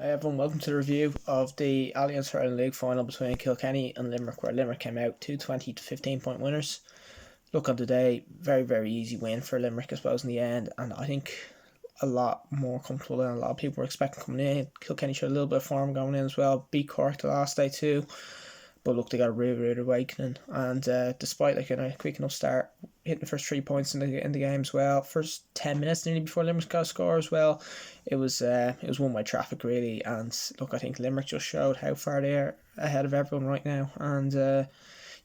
Hi everyone, welcome to the review of the Allianz Hurling League Final between Kilkenny and Limerick, where Limerick came out 220 to 15 point winners. Look, on today, very easy win for Limerick, I suppose, in the end, and I think a lot more comfortable than a lot of people were expecting coming in. Kilkenny showed a little bit of form going in as well, beat Cork the last day too. But look, they got a rude awakening, and despite a quick enough start, hitting the first 3 points in the game as well, first 10 minutes nearly before Limerick got a score as well, it was one way traffic really. And look, I think Limerick just showed how far they are ahead of everyone right now, and it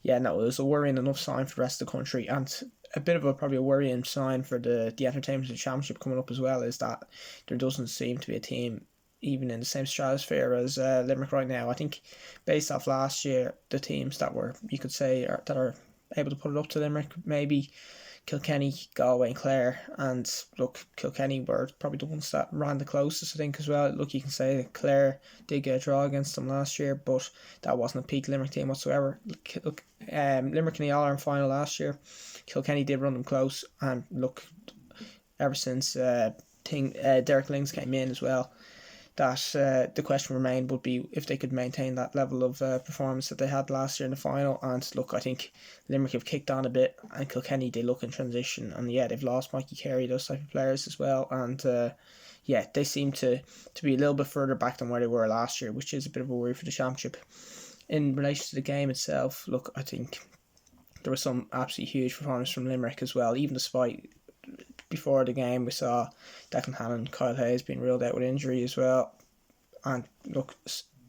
was a worrying enough sign for the rest of the country, and a bit of probably a worrying sign for the entertainment of the championship coming up as well, is that there doesn't seem to be a team even in the same stratosphere as Limerick right now. I think based off last year, the teams that are able to put it up to Limerick, maybe Kilkenny, Galway and Clare. And look, Kilkenny were probably the ones that ran the closest, I think, as well. Look, you can say that Clare did get a draw against them last year, but that wasn't a peak Limerick team whatsoever. Look, Limerick in the All-Ireland Final last year, Kilkenny did run them close, and look, ever since Derek Lings came in as well, that the question remained would be if they could maintain that level of performance that they had last year in the final. And look, I think Limerick have kicked on a bit, and Kilkenny, they look in transition, and they've lost Mikey Carey, those type of players as well, and they seem to be a little bit further back than where they were last year, which is a bit of a worry for the championship. In relation to the game itself, look, I think there was some absolutely huge performance from Limerick as well, even despite before the game we saw Declan Hannon and Kyle Hayes being ruled out with injury as well. And look,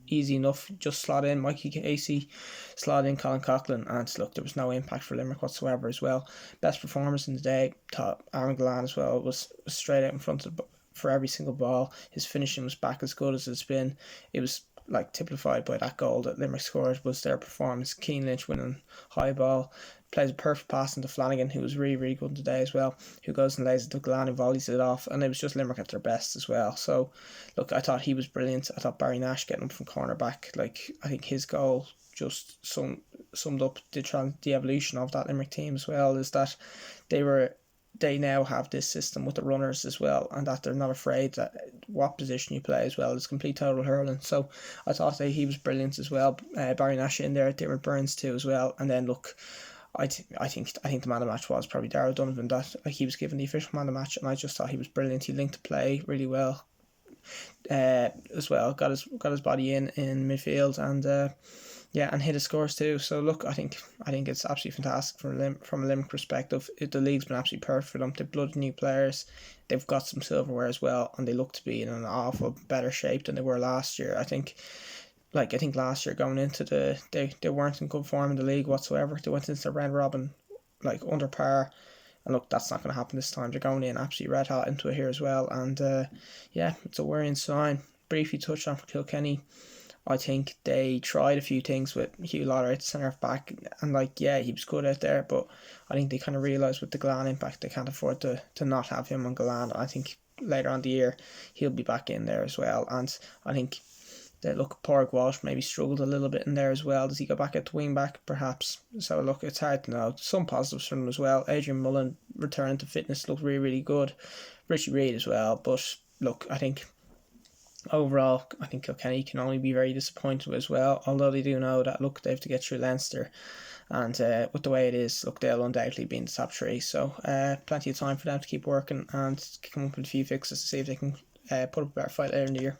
easy enough, just slot in Mikey Casey, slot in Colin Coughlin, and look, there was no impact for Limerick whatsoever as well. Best performance in the day, thought Aaron Gillan as well was straight out in front for every single ball. His finishing was back as good as it's been. It was typified by that goal that Limerick scored, was their performance. Keane Lynch winning high ball, plays a perfect pass into Flanagan, who was really good today as well, who goes and lays it to Glenn and volleys it off, and it was just Limerick at their best as well. So look, I thought he was brilliant. I thought Barry Nash getting up from cornerback, I think his goal just summed up the evolution of that Limerick team as well, is that they now have this system with the runners as well, and that they're not afraid that what position you play as well. It's complete total hurling. So I thought that he was brilliant as well. Barry Nash in there, Derek Burns too as well. And then look, I think the man of the match was probably Darrell Donovan. That he was given the official man of the match, and I just thought he was brilliant. He linked the play really well as well. Got his body in midfield, and and hit his scores too. So look, I think it's absolutely fantastic from a Limerick perspective. The league's been absolutely perfect for them. They've blooded new players. They've got some silverware as well, and they look to be in an awful better shape than they were last year. I think last year going into they weren't in good form in the league whatsoever. They went into the round robin under par, and look, that's not going to happen this time. They're going in absolutely red hot into it here as well, and it's a worrying sign. Briefly touched on for Kilkenny, I think they tried a few things with Hugh Lauder at the centre back, and he was good out there, but I think they kind of realised with the Gillan impact they can't afford to not have him on Gillan. I think later on the year he'll be back in there as well, and I think that Pádraig Walsh maybe struggled a little bit in there as well. Does he go back at the wing back perhaps? So look, it's hard to know. Some positives from him as well. Adrian Mullen returning to fitness looked really good. Richie Reid as well, but look, I think overall, I think Kilkenny can only be very disappointed as well, although they do know that, look, they have to get through Leinster, and with the way it is, look, they'll undoubtedly be in the top three, so plenty of time for them to keep working and come up with a few fixes to see if they can put up a better fight later in the year.